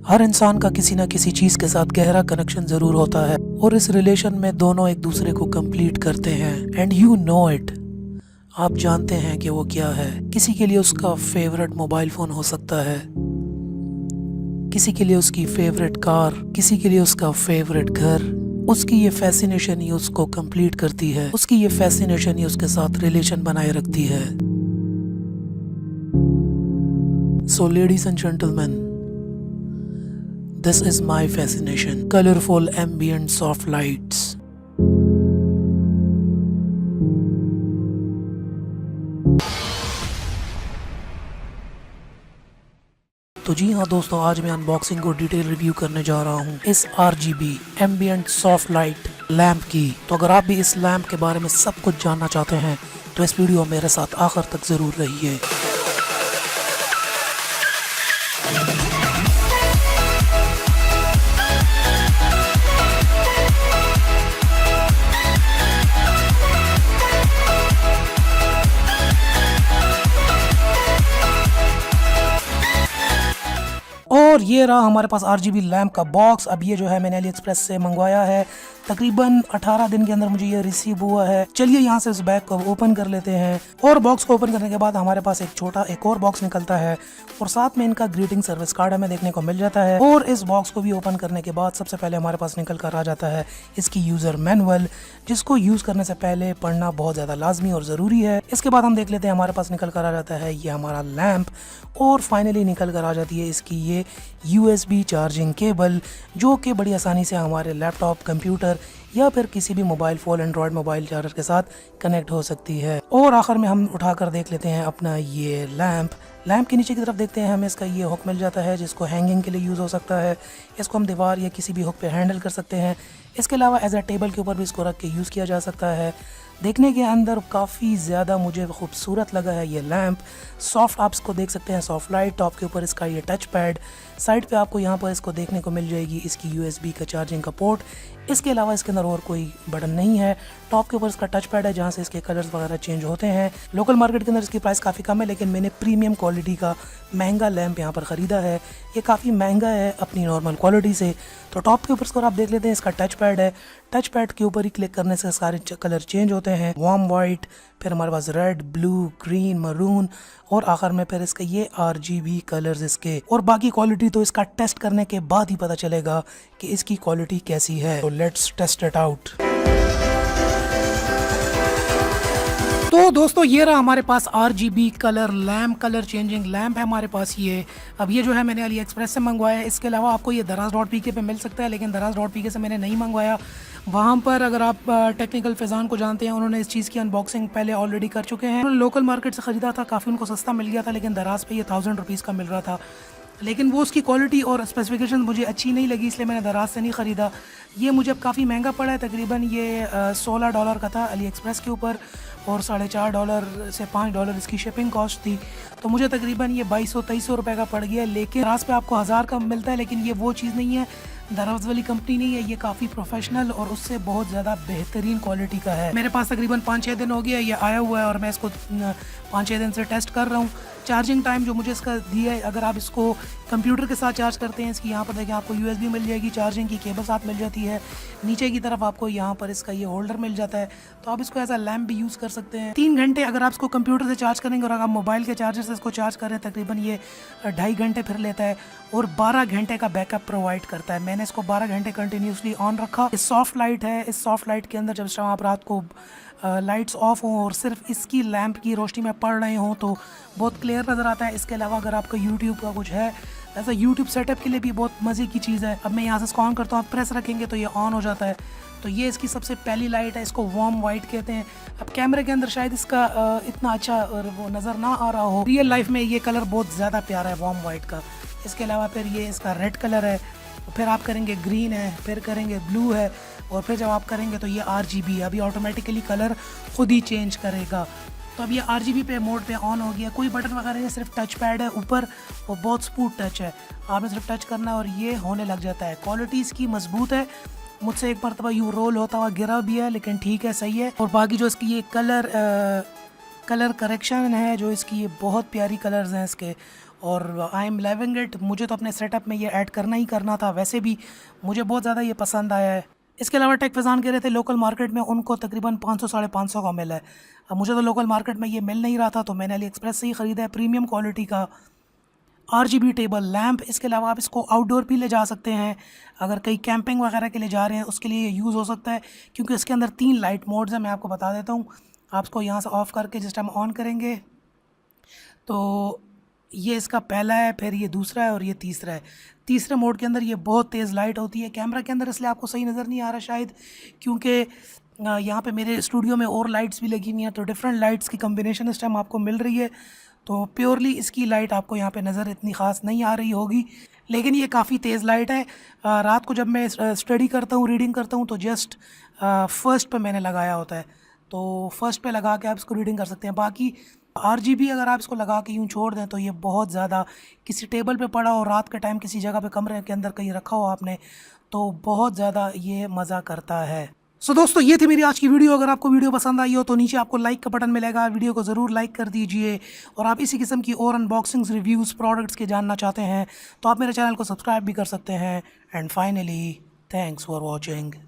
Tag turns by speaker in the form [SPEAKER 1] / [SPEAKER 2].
[SPEAKER 1] हर इंसान का किसी न किसी चीज के साथ गहरा कनेक्शन जरूर होता है और इस रिलेशन में दोनों एक दूसरे को कंप्लीट करते हैं एंड यू नो इट। आप जानते हैं कि वो क्या है। किसी के लिए उसका फेवरेट मोबाइल फोन हो सकता है, किसी के लिए उसकी फेवरेट कार, किसी के लिए उसका फेवरेट घर। उसकी ये फैसिनेशन ही उसको कंप्लीट करती है, उसकी ये फैसिनेशन ही उसके साथ रिलेशन बनाए रखती है। So ladies and gentleman, this is my fascination. Colorful ambient soft lights. तो जी हाँ दोस्तों, आज मैं अनबॉक्सिंग और डिटेल रिव्यू करने जा रहा हूँ इस RGB ambient soft light lamp की। तो अगर आप भी इस लैम्प के बारे में सब कुछ जानना चाहते हैं तो इस वीडियो मेरे साथ आखिर तक जरूर रहिए। और ये रहा हमारे पास RGB लैम्प का बॉक्स। अब ये जो है मैंने अली एक्सप्रेस से मंगवाया है, तकरीबन 18 दिन के अंदर मुझे ये रिसीव हुआ है। चलिए यहाँ से इस बैग को ओपन कर लेते हैं। और बॉक्स को ओपन करने के बाद हमारे पास एक और बॉक्स निकलता है और साथ में इनका ग्रीटिंग सर्विस कार्ड हमें देखने को मिल जाता है। और इस बॉक्स को भी ओपन करने के बाद सबसे पहले हमारे पास निकल कर आ जाता है इसकी यूजर मैनुअल, जिसको यूज करने से पहले पढ़ना बहुत ज्यादा लाजमी और जरूरी है। इसके बाद हम देख लेते हैं हमारे पास निकल कर आ जाता है ये हमारा लैम्प, और फाइनली निकल कर आ जाती है इसकी ये USB चार्जिंग केबल, जो कि बड़ी आसानी से हमारे लैपटॉप, कंप्यूटर या फिर किसी भी mobile phone, Android mobile charger के साथ कनेक्ट हो सकती है। और आखिर में हम उठाकर देख लेते हैं अपना ये लैम्प के नीचे की तरफ देखते हैं हमें इसका ये हुक मिल जाता है, जिसको हैंगिंग के लिए यूज़ हो सकता है। इसको हम दीवार या किसी भी हुक पे हैंडल कर सकते हैं। इसके अलावा एज अ टेबल के ऊपर भी इसको रख के यूज़ किया जा सकता है। देखने के अंदर काफ़ी ज़्यादा मुझे खूबसूरत लगा है ये लैम्प। सॉफ्ट आप इसको देख सकते हैं, सॉफ्ट लाइट। टॉप के ऊपर इसका ये टच पैड, साइड पे आपको यहाँ पर इसको देखने को मिल जाएगी इसकी USB का चार्जिंग का पोर्ट। इसके अलावा इसके अंदर और कोई बटन नहीं है। टॉप के ऊपर इसका टच पैड है जहाँ से इसके कलर्स वगैरह चेंज होते हैं। लोकल मार्केट के अंदर इसकी प्राइस काफ़ी कम है, लेकिन मैंने प्रीमियम क्वालिटी का महंगा लैम्प यहाँ पर ख़रीदा है। ये काफ़ी महंगा है अपनी नॉर्मल क्वालिटी से। तो टॉप के ऊपर इसको आप देख लेते हैं, इसका टच पैड है। टच पैड के ऊपर ही क्लिक करने से सारे कलर चेंज होते हैं, वार्म वाइट, फिर हमारे पास रेड, ब्लू, ग्रीन, मरून, और आखिर में फिर इसके ये RGB कलर्स इसके। और बाकी क्वालिटी तो इसका टेस्ट करने के बाद ही पता चलेगा कि इसकी क्वालिटी कैसी है। तो लेट्स टेस्ट इट आउट। तो दोस्तों ये रहा हमारे पास RGB colour lamp, colour changing lamp है हमारे पास ये। अब ये जो है मैंने अली एक्सप्रेस से मंगवाया है। इसके अलावा आपको ये दराज.pk पे मिल सकता है, लेकिन दराज.pk से मैंने नहीं मंगवाया। वहाँ पर अगर आप टेक्निकल फैज़ान को जानते हैं, उन्होंने इस चीज़ की अनबॉक्सिंग पहले ऑलरेडी कर चुके हैं। उन्होंने लोकल मार्केट से ख़रीदा था, काफ़ी उनको सस्ता मिल गया था, लेकिन दराज पे ये 1000 रुपीज़ का मिल रहा था। लेकिन वो उसकी क्वालिटी और स्पेसिफिकेशन मुझे अच्छी नहीं लगी, इसलिए मैंने दराज से नहीं ख़रीदा। ये मुझे अब काफ़ी महंगा पड़ा है, तकरीबन ये $16 का था अली एक्सप्रेस के ऊपर, और $4.5 से $5 इसकी शिपिंग कॉस्ट थी। तो मुझे तकरीबन ये 2200-2300 रुपये का पड़ गया। लेकिन दराज पे आपको 1000 का मिलता है, लेकिन ये वो चीज़ नहीं है, दराज वाली कंपनी नहीं है। ये काफ़ी प्रोफेशनल और उससे बहुत ज़्यादा बेहतरीन क्वालिटी का है। मेरे पास तकरीबन 5-6 दिन हो गया ये आया हुआ है और मैं इसको 5-6 दिन से टेस्ट कर रहा हूँ। चार्जिंग टाइम जो मुझे इसका दिया है, अगर आप इसको कंप्यूटर के साथ चार्ज करते हैं, इसकी यहाँ पर देखें आपको USB मिल जाएगी, चार्जिंग की केबल साथ मिल जाती है। नीचे की तरफ आपको यहाँ पर इसका ये होल्डर मिल जाता है, तो आप इसको एज अ लैम्प भी यूज़ कर सकते हैं। 3 घंटे अगर आप इसको कंप्यूटर से चार्ज करेंगे और अगर आप मोबाइल के चार्जर से इसको चार्ज करें, तकरीबन ये 2.5 घंटे फिर लेता है और 12 घंटे का बैकअप प्रोवाइड करता है। मैंने इसको 12 घंटे कंटिन्यूसली ऑन रखा। इस सॉफ्ट लाइट है, इस सॉफ्ट लाइट के अंदर जब आप रात को लाइट्स ऑफ हों और सिर्फ इसकी लैंप की रोशनी में पड़ रहे हों तो बहुत क्लियर नज़र आता है। इसके अलावा अगर आपका यूट्यूब का कुछ है, ऐसा यूट्यूब सेटअप के लिए भी बहुत मज़े की चीज़ है। अब मैं यहाँ से इसको ऑन करता हूँ, आप प्रेस रखेंगे तो ये ऑन हो जाता है। तो ये इसकी सबसे पहली लाइट है, इसको वार्म वाइट कहते हैं। अब कैमरे के अंदर शायद इसका इतना अच्छा वो नज़र ना आ रहा हो, रियल लाइफ में ये कलर बहुत ज़्यादा प्यारा है वार्म वाइट का। इसके अलावा फिर ये इसका रेड कलर है, फिर आप करेंगे ग्रीन है, फिर करेंगे ब्लू है, और फिर जब आप करेंगे तो ये RGB अभी ऑटोमेटिकली कलर खुद ही चेंज करेगा। तो अब ये RGB पे मोड पे ऑन हो गया। कोई बटन वगैरह नहीं, सिर्फ टच पैड है ऊपर और बहुत स्मूथ टच है। आपने सिर्फ टच करना है और ये होने लग जाता है। क्वालिटी इसकी मजबूत है। मुझसे एक मरतबा यूँ रोल होता हुआ गिरा भी है, लेकिन ठीक है, सही है। और बाकी जो इसकी ये कलर कलर करेक्शन है जो इसकी, ये बहुत प्यारी कलर्स हैं इसके और आई एम लविंग इट। मुझे तो अपने सेटअप में ये ऐड करना ही करना था, वैसे भी मुझे बहुत ज़्यादा ये पसंद आया है। इसके अलावा टेक फैज़ान कह रहे थे लोकल मार्केट में उनको तकरीबन 500 साढ़े 500 का मिला है। अब मुझे तो लोकल मार्केट में ये मिल नहीं रहा था, तो मैंने अली एक्सप्रेस से ही ख़रीदा है प्रीमियम क्वालिटी का RGB टेबल लैम्प। इसके अलावा आप इसको आउटडोर भी ले जा सकते हैं, अगर कहीं कैंपिंग वगैरह के लिए जा रहे हैं उसके लिए यूज़ हो सकता है, क्योंकि इसके अंदर 3 लाइट मोड्स हैं। मैं आपको बता देता हूँ, आप इसको यहाँ से ऑफ़ करके जिस टाइम ऑन करेंगे तो ये इसका पहला है, फिर ये दूसरा है और ये तीसरा है। तीसरे मोड के अंदर ये बहुत तेज़ लाइट होती है कैमरा के अंदर, इसलिए आपको सही नज़र नहीं आ रहा शायद, क्योंकि यहाँ पे मेरे स्टूडियो में और लाइट्स भी लगी हुई हैं, तो डिफरेंट लाइट्स की कम्बिनेशन इस टाइम आपको मिल रही है। तो प्योरली इसकी लाइट आपको यहाँ पे नज़र इतनी ख़ास नहीं आ रही होगी, लेकिन ये काफ़ी तेज़ लाइट है। रात को जब मैं स्टडी करता हूँ, रीडिंग करता हूँ, तो जस्ट फर्स्ट पे मैंने लगाया होता है, तो फर्स्ट पे लगा के आप इसको रीडिंग कर सकते हैं। बाकी RGB अगर आप इसको लगा के यूँ छोड़ दें तो ये बहुत ज़्यादा, किसी टेबल पे पड़ा हो रात के टाइम, किसी जगह पे कमरे के अंदर कहीं रखा हो आपने, तो बहुत ज़्यादा ये मज़ा करता है। सो दोस्तों ये थी मेरी आज की वीडियो। अगर आपको वीडियो पसंद आई हो तो नीचे आपको लाइक का बटन मिलेगा, वीडियो को ज़रूर लाइक कर दीजिए। और आप इसी किस्म की और अनबॉक्सिंग्स, रिव्यूज़, प्रोडक्ट्स के जानना चाहते हैं तो आप मेरे चैनल को सब्सक्राइब भी कर सकते हैं। And finally thanks for watching.